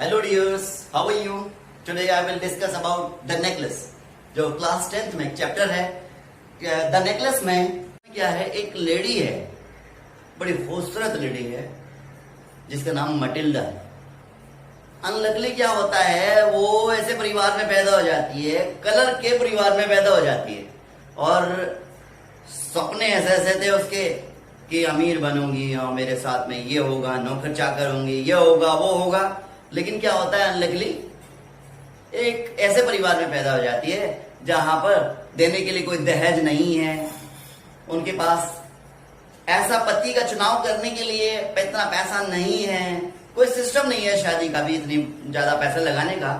Hello dears, how are you? Today I will discuss about the necklace. जो class 10th में chapter है the necklace में क्या है, एक लेडी है, बड़ी खूबसूरत लेडी है जिसका नाम मटिल्डा है। अनलकली क्या होता है, वो ऐसे परिवार में पैदा हो जाती है, कलर के परिवार में पैदा हो जाती है और सपने ऐसे ऐसे थे उसके कि अमीर बनूंगी और मेरे साथ में ये होगा, नौकर चाकर होंगी, ये होगा वो होगा। लेकिन क्या होता है, अनलकली एक ऐसे परिवार में पैदा हो जाती है जहां पर देने के लिए कोई दहेज नहीं है, उनके पास ऐसा पति का चुनाव करने के लिए इतना पैसा नहीं है, कोई सिस्टम नहीं है शादी का भी इतनी ज्यादा पैसा लगाने का।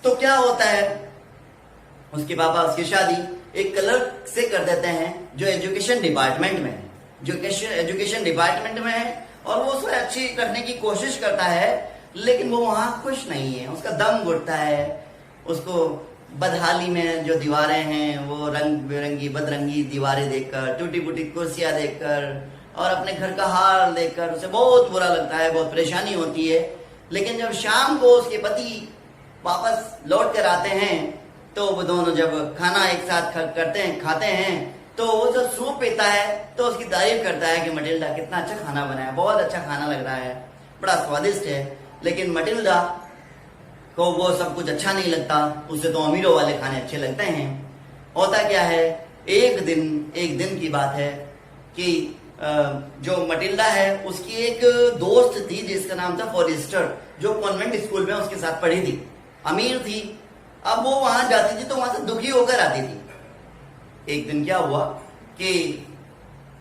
तो क्या होता है, उसके पापा उसकी शादी एक क्लर्क से कर देते हैं जो एजुकेशन डिपार्टमेंट में है, एजुकेशन डिपार्टमेंट में है, और वो उसे अच्छी करने की कोशिश करता है, लेकिन वो वहां खुश नहीं है, उसका दम घुटता है। उसको बदहाली में जो दीवारें हैं वो रंग बिरंगी बदरंगी दीवारें देखकर, टूटी फूटी कुर्सियां देखकर और अपने घर का हाल देखकर उसे बहुत बुरा लगता है, बहुत परेशानी होती है। लेकिन जब शाम को उसके पति वापस लौट कर आते हैं तो वो दोनों जब खाना एक साथ करते हैं, खाते हैं, तो वो जब सूप पीता है तो उसकी तारीफ करता है कि मटिल्डा कितना अच्छा खाना बनाया, बहुत अच्छा खाना लग रहा है, बड़ा स्वादिष्ट है। लेकिन मटिल्डा को वो सब कुछ अच्छा नहीं लगता, उसे तो अमीरों वाले खाने अच्छे लगते हैं। होता क्या है, एक दिन की बात है कि जो मटिल्डा है उसकी एक दोस्त थी जिसका नाम था फॉरेस्टर, जो कॉन्वेंट स्कूल में उसके साथ पढ़ी थी, अमीर थी। अब वो वहां जाती थी तो वहां से दुखी होकर आती थी। एक दिन क्या हुआ कि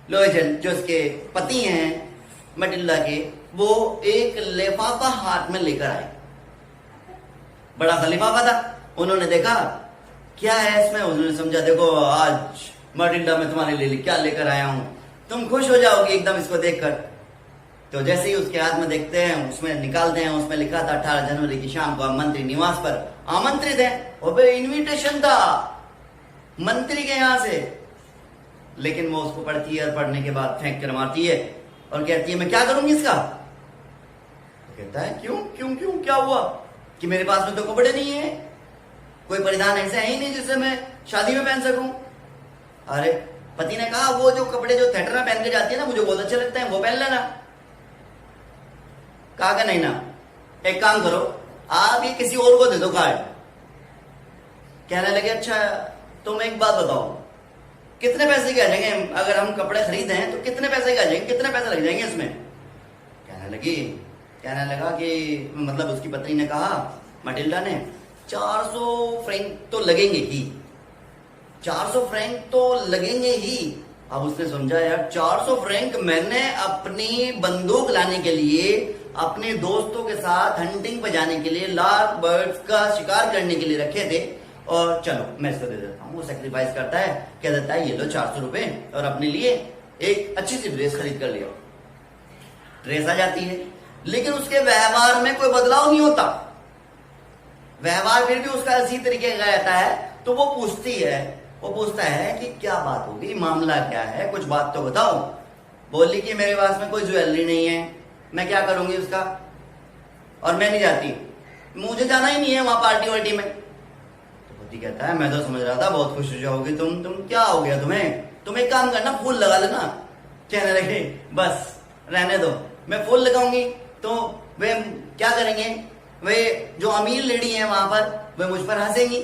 लोजन जो उसके पति हैं मटिल्डा के, वो एक लिफाफा हाथ में लेकर आए, बड़ा सा लिफाफा था। उन्होंने देखा क्या है इसमें, उन्होंने समझा देखो आज मटिल्डा मैं तुम्हारे लिए क्या लेकर आया हूं, तुम खुश हो जाओगे एकदम इसको देखकर। तो जैसे ही उसके हाथ में देखते हैं, उसमें निकालते हैं, उसमें लिखा था 18 जनवरी की शाम को आप मंत्री निवास पर आमंत्रित है। और इन्विटेशन था मंत्री के यहां से। लेकिन वो उसको पढ़ती है और पढ़ने के बाद फेंक कर मारती है और कहती है मैं क्या करूंगी इसका। तो कहता है क्यों क्यों क्यों क्या हुआ, कि मेरे पास में तो कपड़े नहीं है, कोई परिधान ऐसे है ही नहीं जिससे मैं शादी में पहन सकूं। अरे पति ने कहा वो जो कपड़े जो थिएटर में पहन के जाती है ना, मुझे बहुत अच्छे लगते हैं, वो पहन लेना। कहा कि नहीं ना, एक काम करो आप ये किसी और को दे दो कार्ड। कहने लगे अच्छा तुम एक बात बताओ, कितने पैसे के आ जाएंगे अगर हम कपड़े खरीदे हैं, तो कितने पैसे के आ जाएंगे, कितने पैसे लग जाएंगे इसमें। कहने लगा कि मतलब उसकी पत्नी ने कहा, मटिल्डा ने, 400 फ्रैंक तो लगेंगे ही, 400 फ्रैंक तो लगेंगे ही। अब उसने समझा यार 400 फ्रैंक मैंने अपनी बंदूक लाने के लिए, अपने दोस्तों के साथ हंटिंग पे जाने के लिए, लार्क बर्ड्स का शिकार करने के लिए रखे थे, और चलो मैं इसको दे देता हूँ। वो सेक्रीफाइस करता है, कह देता है ये लो 400 रुपए, और अपने लिए एक अच्छी सी ड्रेस खरीद कर लिया। ड्रेस आ जाती है, लेकिन उसके व्यवहार में कोई बदलाव नहीं होता, व्यवहार फिर भी उसका इसी तरीके का रहता है। तो वो पूछता है कि क्या बात होगी, मामला क्या है, कुछ बात तो बताओ। बोली कि मेरे पास में कोई ज्वेलरी नहीं है, मैं क्या करूंगी उसका, और मैं नहीं जाती, मुझे जाना ही नहीं है वहां पार्टी वार्टी में। तो पति कहता है मैं तो समझ रहा था बहुत खुश हो जाओगी तुम क्या हो गया तुम्हें, तुम एक काम करना फूल लगा लेना। कहने लगे बस रहने दो, मैं फूल लगाऊंगी तो वे क्या करेंगे, वे जो अमीर लेडी है वहां पर वे मुझ पर हंसेंगी,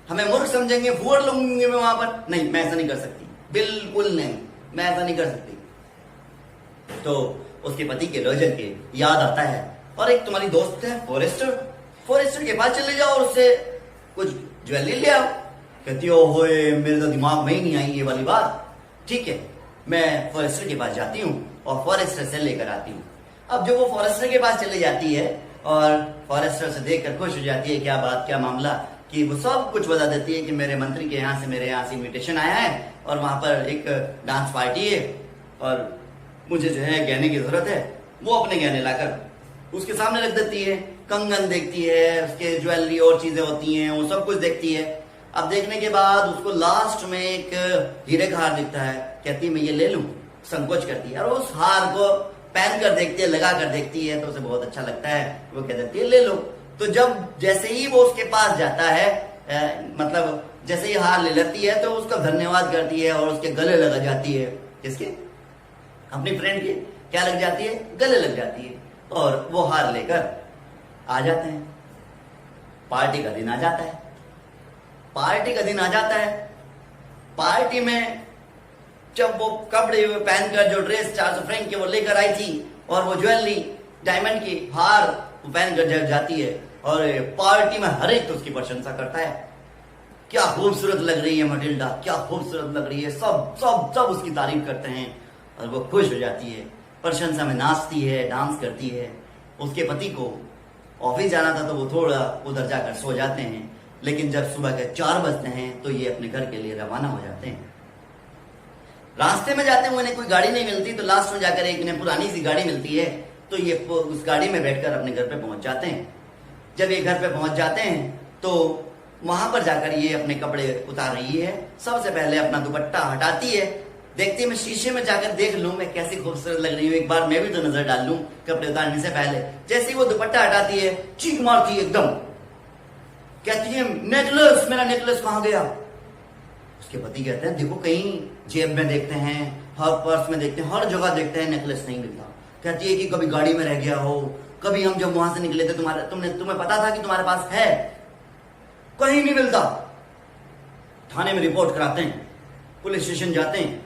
हमें मूर्ख समझेंगे, फूल लूंगी मैं वहां पर। नहीं मैं ऐसा नहीं कर सकती, बिल्कुल नहीं, मैं ऐसा नहीं कर सकती। तो उसके पति के लोजन के याद आता है, और एक तुम्हारी दोस्त है फॉरेस्टर के पास चले जाओ और उससे कुछ ज्वेलरी ले आओ। कहती हो मेरे तो दिमाग में ही नहीं आई ये वाली बात। ठीक है, मैं फॉरेस्टर के पास जाती हूँ और फॉरेस्टर से लेकर आती हूँ। अब जो वो फॉरेस्टर के पास चली जाती है और फॉरेस्टर से देखकर खुश हो जाती है, क्या बात क्या मामला, कि वो सब कुछ बता देती है कि मेरे मंत्री के यहाँ से, मेरे यहाँ से इन्विटेशन आया है और वहां पर एक डांस पार्टी है और मुझे जो है गहने की जरूरत है। वो अपने गहने लाकर उसके सामने रख देती है, कंगन देखती है, उसके ज्वेलरी और चीजें होती हैं, वो सब कुछ देखती है। अब देखने के बाद उसको लास्ट में एक हीरे का हार दिखता है, कहती मैं ये ले लूं, संकोच करती है और उस हार को पहन कर देखती है, लगा कर देखती है तो उसे बहुत अच्छा लगता है, वो कह देती है ले लो। तो जब जैसे ही वो उसके पास जाता है, मतलब जैसे ही हार ले लेती है तो उसका धन्यवाद करती है और उसके गले लगा जाती है। किसके? अपनी फ्रेंड के क्या लग जाती है? गले लग जाती है। और वो हार लेकर आ जाते हैं। पार्टी का दिन आ जाता है। पार्टी का दिन आ जाता है। पार्टी में जब वो कपड़े पहनकर, जो ड्रेस 400 फ्रैंक के वो लेकर आई थी और वो ज्वेलरी डायमंड की हार पहनकर जब जाती है और पार्टी में हर एक तो उसकी प्रशंसा करता है, क्या खूबसूरत लग रही है मटिल्डा, क्या खूबसूरत लग रही है, सब सब सब उसकी तारीफ करते हैं और वो खुश हो जाती है, प्रशंसा में नाचती है, डांस करती है। उसके पति को ऑफिस जाना था तो वो थोड़ा उधर जाकर सो जाते हैं, लेकिन जब सुबह के 4 बजते हैं तो ये अपने घर के लिए रवाना हो जाते हैं। रास्ते में जाते हुए इन्हें कोई गाड़ी नहीं मिलती तो लास्ट में जाकर एक इन्हें पुरानी सी गाड़ी मिलती है, तो ये उस गाड़ी में बैठकर अपने घर पे पहुंच जाते हैं। जब ये घर पे पहुंच जाते हैं तो वहां पर जाकर ये अपने कपड़े उतार रही है। सबसे पहले अपना दुपट्टा हटाती है, देखती है मैं शीशे में जाकर देख लूं मैं कैसी खूबसूरत लग रही हूँ, एक बार मैं भी तो नजर डाल लूं कपड़े उतारने से पहले। जैसे ही वो दुपट्टा हटाती है चीख मारती है एकदम, कहती है नेकलेस, मेरा नेकलेस कहां गया? उसके पति कहते हैं देखो कहीं जेब में देखते हैं, हर पर्स में देखते हैं, हर जगह देखते हैं, नेकलेस नहीं मिलता। कहती है कि कभी गाड़ी में रह गया हो, कभी हम जब वहां से निकले थे तुम्हें पता था कि तुम्हारे पास है, कहीं नहीं मिलता। थाने में रिपोर्ट कराते हैं, पुलिस स्टेशन जाते हैं,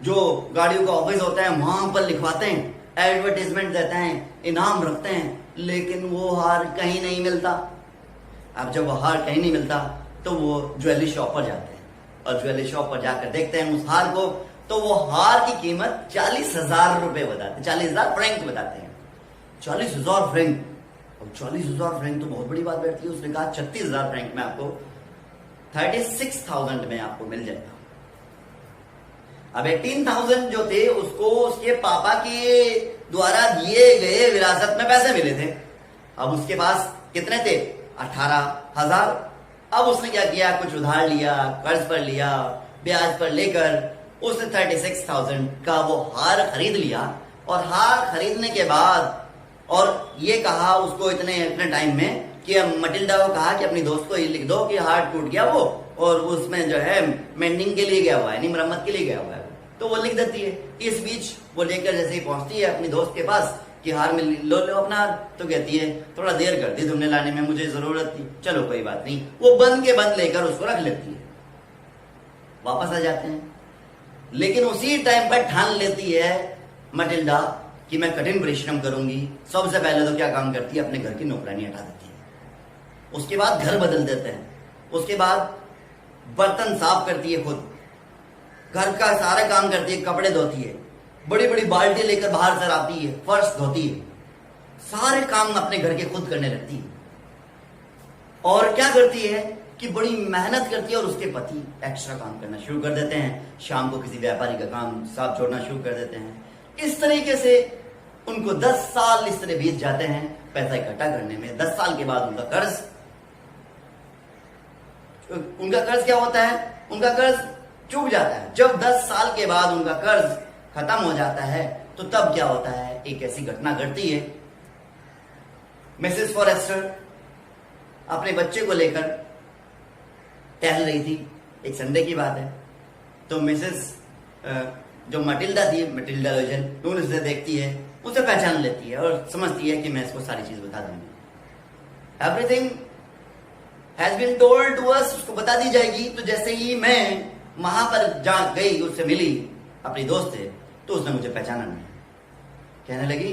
जो गाड़ियों का ऑफिस होता है वहां पर लिखवाते हैं, एडवर्टाइजमेंट देते हैं, इनाम रखते हैं, लेकिन वो हार कहीं नहीं मिलता। अब जब वो हार कहीं नहीं मिलता तो वो ज्वेलरी शॉप पर जाते हैं और ज्वेलरी शॉप पर जाकर देखते हैं उस हार को, तो वो हार की कीमत 40,000 रुपए बताते हैं, 40,000 फ्रैंक बताते हैं। 40,000 फ्रैंक, अब 40,000 फ्रैंक तो बहुत बड़ी बात बैठती है। उसने कहा 36,000 फ्रैंक में आपको, 36,000 में आपको मिल जाएगा। अब 18,000 जो थे उसको उसके पापा के द्वारा दिए गए विरासत में पैसे मिले थे। अब उसके पास कितने थे? 18,000। अब उसने क्या किया, कुछ उधार लिया, कर्ज पर लिया, ब्याज पर लेकर उसने 36,000 का वो हार खरीद लिया। और हार खरीदने के बाद और ये कहा उसको इतने टाइम में कि मटिल्डा को कहा कि अपनी दोस्त को ये लिख दो कि हार टूट गया वो, और उसमें जो है मेंडिंग के लिए गया हुआ है, यानी मरम्मत के लिए गया हुआ है, तो वो लिख देती है। इस बीच वो लेकर जैसे ही पहुंचती है अपनी दोस्त के पास कि हार में लो अपना हार, तो कहती है थोड़ा देर कर दी तुमने लाने में, मुझे जरूरत थी, चलो कोई बात नहीं। वो बंद के बंद लेकर उसको रख लेती है। वापस आ जाते हैं, लेकिन उसी टाइम पर ठान लेती है मटिल्डा कि मैं कठिन परिश्रम करूंगी। सबसे पहले तो क्या काम करती है, अपने घर की नौकरानी हटा देती है। उसके बाद घर बदल देते हैं, उसके बाद बर्तन साफ करती है, खुद घर का सारा काम करती है, कपड़े धोती है, बड़ी बड़ी बाल्टी लेकर बाहर से आती है, फर्श धोती है, सारे काम अपने घर के खुद करने लगती है। और क्या करती है कि बड़ी मेहनत करती है और उसके पति एक्स्ट्रा काम करना शुरू कर देते हैं, शाम को किसी व्यापारी का काम साफ छोड़ना शुरू कर देते हैं। इस तरीके से उनको 10 साल इस तरह बीत जाते हैं पैसा इकट्ठा करने में। 10 साल के बाद उनका कर्ज क्या होता है, उनका कर्ज चूक जाता है। जब 10 साल के बाद उनका कर्ज खत्म हो जाता है तो तब क्या होता है, एक ऐसी घटना घटती है। मिसेस फॉरेस्टर अपने बच्चे को लेकर टहल रही थी, एक संडे की बात है। तो मिसेस जो मटिल्डा थी, मटिल्डा लोजन, उसे देखती है, उसे पहचान लेती है और समझती है कि मैं इसको सारी चीज बता दूंगी। Everything has been told to us, उसको बता दी जाएगी। तो जैसे ही मैं वहां पर जा गई, उससे मिली, अपनी दोस्त से, तो उसने मुझे पहचाना नहीं। कहने लगी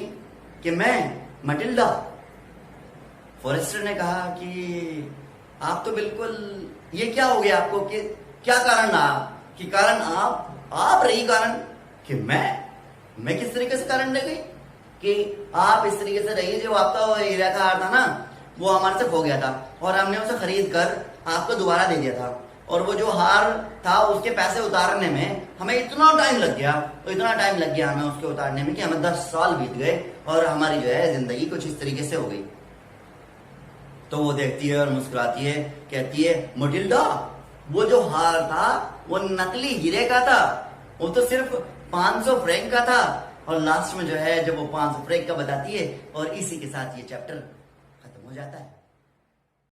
कि मैं मटिल्डा। फॉरेस्टर ने कहा कि आप तो बिल्कुल, ये क्या हो गया आपको, कि क्या कारण रहा, कि कारण आप रही कारण कि मैं किस तरीके से कारण रह गई कि आप इस तरीके से रही। जो आपका हीरा का हार था ना, वो हमारे से खो गया था और हमने उसे खरीद कर आपको दोबारा दे दिया था, और वो जो हार था उसके पैसे उतारने में हमें इतना टाइम लग गया हमें उसके उतारने में कि हमें 10 साल बीत गए और हमारी जो है जिंदगी कुछ इस तरीके से हो गई। तो वो देखती है और मुस्कुराती है, कहती है मटिल्डा, वो जो हार था वो नकली हीरे का था, वो तो सिर्फ 500 फ्रैंक का था। और लास्ट में जो है जब वो 500 फ्रैंक का बताती है, और इसी के साथ ये चैप्टर खत्म हो जाता है।